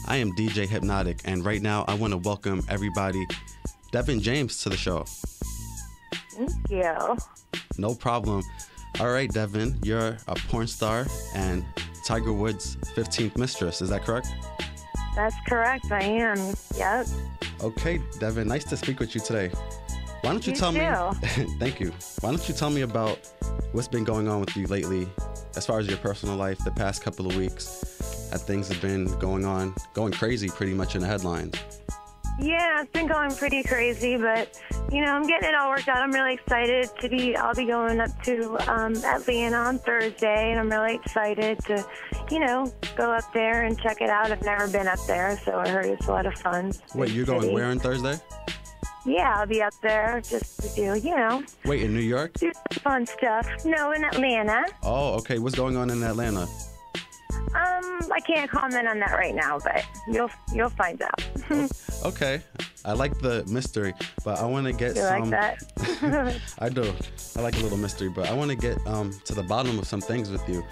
I am DJ Hipnotic, and right now I want to welcome everybody, Devon James, to the show. Thank you. No problem. All right, Devon, you're a porn star and Tiger Woods' 15th mistress. Is that correct? That's correct. I am. Yep. Okay, Devon, nice to speak with you today. Why don't you tell me? Thank you. Why don't you tell me about what's been going on with you lately, as far as your personal life, the past couple of weeks? Things have been going crazy pretty much in the headlines. Yeah, it's been going pretty crazy, but, I'm getting it all worked out. I'm really excited I'll be going up to Atlanta on Thursday, and I'm really excited to, go up there and check it out. I've never been up there, so I heard it's a lot of fun. Wait, you're going where on Thursday? Yeah, I'll be up there just to do, Wait, in New York? Do some fun stuff. No, in Atlanta. Oh, okay. What's going on in Atlanta? I can't comment on that right now, but you'll find out. Okay. I like the mystery, but I want to get some... You like that? I do. I like a little mystery, but I want to get to the bottom of some things with you.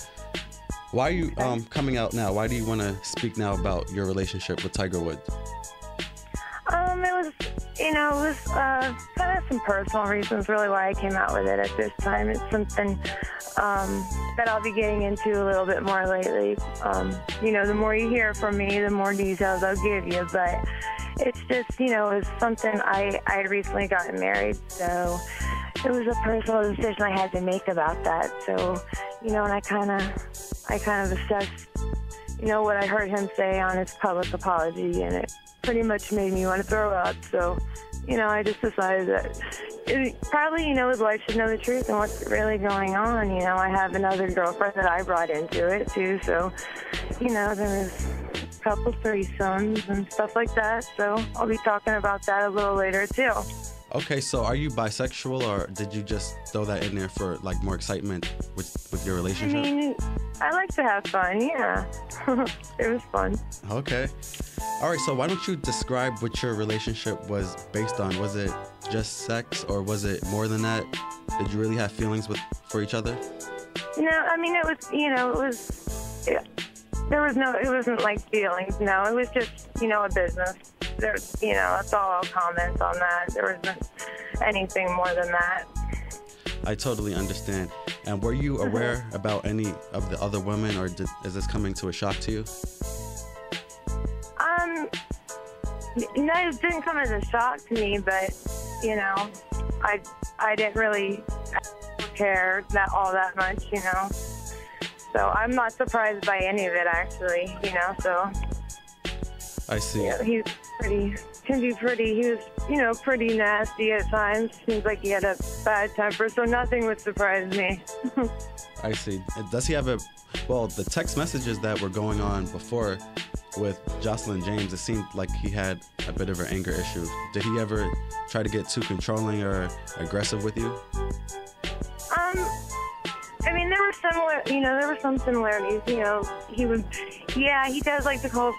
Why are you coming out now? Why do you want to speak now about your relationship with Tiger Woods? It was kind of some personal reasons really why I came out with it at this time. It's something that I'll be getting into a little bit more lately. The more you hear from me, the more details I'll give you. But it's just, it was something I had recently gotten married, so it was a personal decision I had to make about that. So, and I kind of assessed, what I heard him say on his public apology, and it pretty much made me want to throw up. So, I just decided that probably, his wife should know the truth and what's really going on. I have another girlfriend that I brought into it, too. So, there was a couple threesomes and stuff like that. So I'll be talking about that a little later, too. Okay, so are you bisexual, or did you just throw that in there for, more excitement with your relationship? I like to have fun, yeah. It was fun. Okay. All right, so why don't you describe what your relationship was based on? Was it just sex, or was it more than that? Did you really have feelings for each other? No, it wasn't like feelings, no. It was just, a business. That's all I'll comment on that. There wasn't anything more than that. I totally understand. And were you aware about any of the other women, or is this coming to a shock to you? No, it didn't come as a shock to me, but, I didn't really care all that much, So I'm not surprised by any of it, actually, so. I see. Yeah, he was pretty nasty at times. Seems like he had a bad temper, so nothing would surprise me. I see. Does he have the text messages that were going on before with Jocelyn James, it seemed like he had a bit of an anger issue. Did he ever try to get too controlling or aggressive with you? There were some similarities. He does like to call.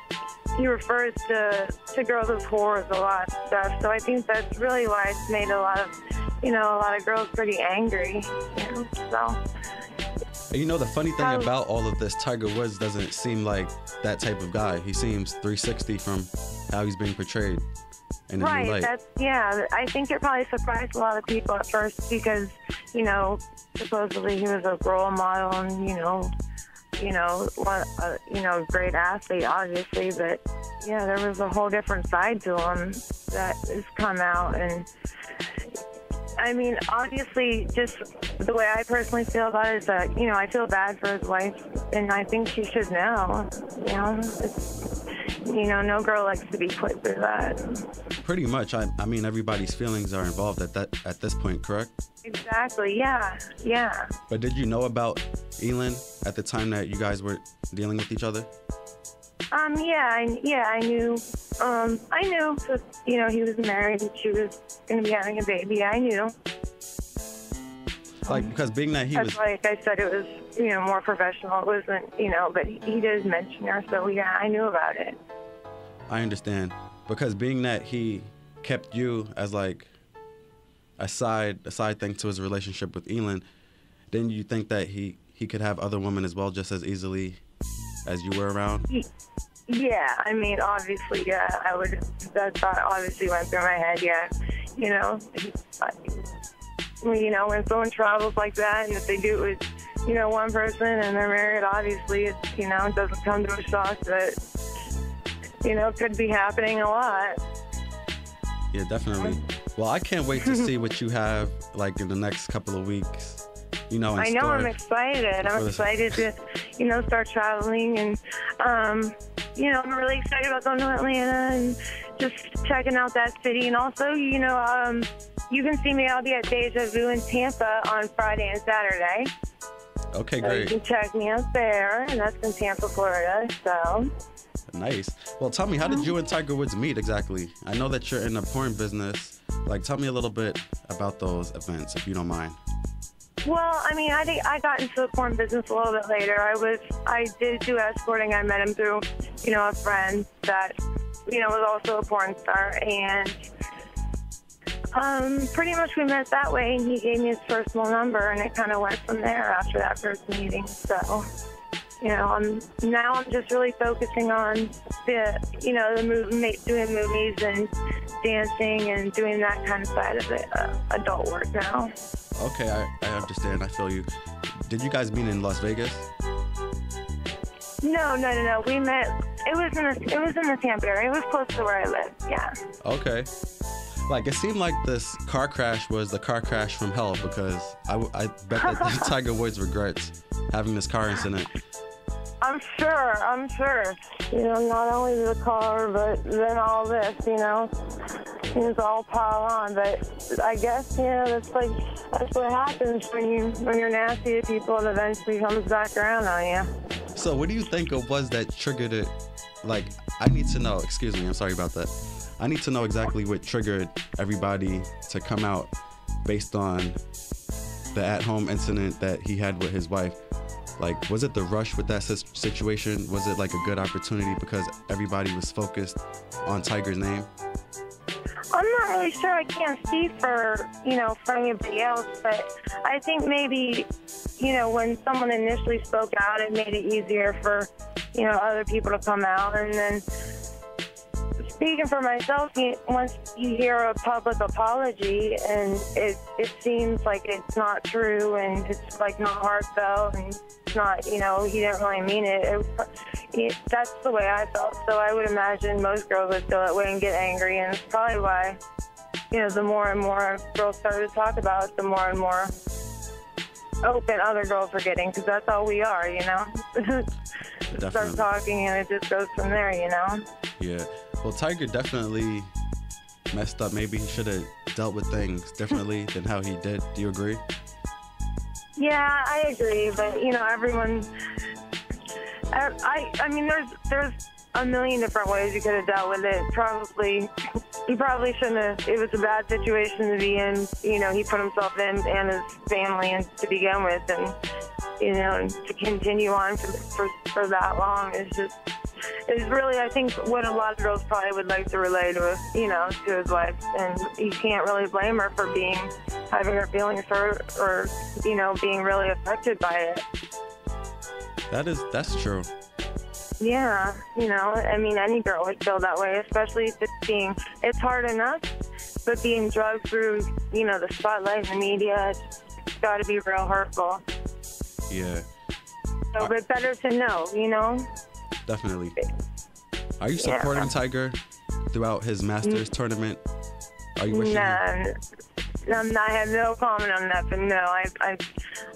He refers to girls as whores a lot and stuff. So I think that's really why it's made a lot of girls pretty angry. So. The funny thing about all of this, Tiger Woods doesn't seem like that type of guy. He seems 360 from how he's being portrayed in a new light. I think it probably surprised a lot of people at first because, supposedly he was a role model and, great athlete, obviously, but there was a whole different side to him that has come out. And obviously, just the way I personally feel about it is that, I feel bad for his wife, and I think she should know. No girl likes to be put through that. Pretty much. Everybody's feelings are involved at this point, correct? Exactly. Yeah. But did you know about Elin at the time that you guys were dealing with each other? I knew. I knew that, he was married and she was going to be having a baby. I knew. Because being that he was... Like I said, it was, more professional. It wasn't, but he did mention her, so yeah, I knew about it. I understand. Because being that he kept you as a side thing to his relationship with Elin, didn't you think that he could have other women as well just as easily as you were around? Yeah, I mean, obviously, yeah, that thought obviously went through my head, yeah. You know, when someone travels like that, and if they do it with, one person and they're married, obviously, it doesn't come to a shock that, could be happening a lot. Yeah, definitely. Well, I can't wait to see what you have, like, in the next couple of weeks. I know, I'm excited. I'm excited to, start traveling, and, I'm really excited about going to Atlanta and just checking out that city. And also, you can see me. I'll be at Deja Vu in Tampa on Friday and Saturday. Okay, so great. You can check me out there, and that's in Tampa, Florida. So. Nice. Well, tell me, how did you and Tiger Woods meet exactly? I know that you're in the porn business. Like, tell me a little bit about those events, if you don't mind. Well, I mean, I think I got into the porn business a little bit later. I did do escorting. I met him through, a friend that, was also a porn star, and pretty much we met that way, and he gave me his personal number, and it kind of went from there after that first meeting. So, I'm just really focusing on doing movies and dancing and doing that kind of side of it, adult work now. Okay, I understand. I feel you. Did you guys meet in Las Vegas? No. We met. It was in the Tampa area. It was close to where I live. Yeah. Okay. Like, it seemed like this car crash was the car crash from hell, because I bet that Tiger Woods regrets having this car incident. I'm sure. Not only the car, but then all this, it's all pile on. But I guess, that's what happens when you're nasty to people, and eventually comes back around on you. So what do you think it was that triggered it? Like, I need to know, excuse me, I'm sorry about that. I need to know exactly what triggered everybody to come out based on the at-home incident that he had with his wife. Like, was it the rush with that situation? Was it like a good opportunity because everybody was focused on Tiger's name? I'm not really sure. I can't speak for anybody else, but I think maybe, when someone initially spoke out, it made it easier for, other people to come out. And then speaking for myself, once you hear a public apology and it seems like it's not true and it's like not heartfelt and it's not, he didn't really mean it, that's the way I felt. So I would imagine most girls would feel that way and get angry, and it's probably why, the more and more girls started to talk about it, the more and more open other girls are getting, because that's all we are, Start talking and it just goes from there, Yeah. Well, Tiger definitely messed up. Maybe he should have dealt with things differently than how he did. Do you agree? Yeah, I agree. But, everyone... I mean, there's a million different ways you could have dealt with it. He probably shouldn't have. It was a bad situation to be in. He put himself in and his family in to begin with. And, to continue on for that long is really, I think, what a lot of girls probably would like to relay to, to his wife. And you can't really blame her for having her feelings hurt or, being really affected by it. That's true. Yeah, I mean, any girl would feel that way, especially if it's hard enough, but being drugged through, the spotlight and the media, it's got to be real hurtful. Yeah. So, but better to know, Definitely. Are you supporting Tiger throughout his Masters tournament? Are you wishing I have no comment on that, but no,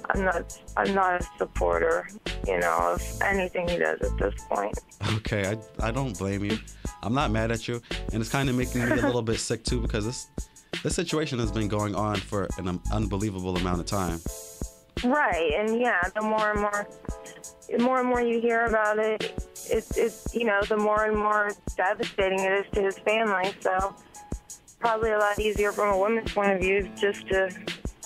I'm not a supporter, of anything he does at this point. Okay, I don't blame you. I'm not mad at you, and it's kind of making me a little bit sick too, because this situation has been going on for an unbelievable amount of time. Right, and the more and more you hear about it, it's the more and more devastating it is to his family. So probably a lot easier from a woman's point of view just to,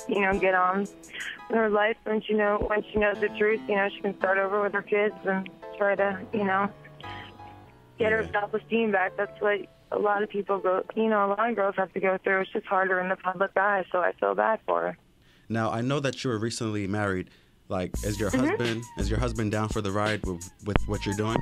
get on with her life once she knows the truth. She can start over with her kids and try to, get her self-esteem back. That's what a lot of people go, a lot of girls have to go through. It's just harder in the public eye, so I feel bad for her. Now, I know that you were recently married. Like, is your husband down for the ride with what you're doing?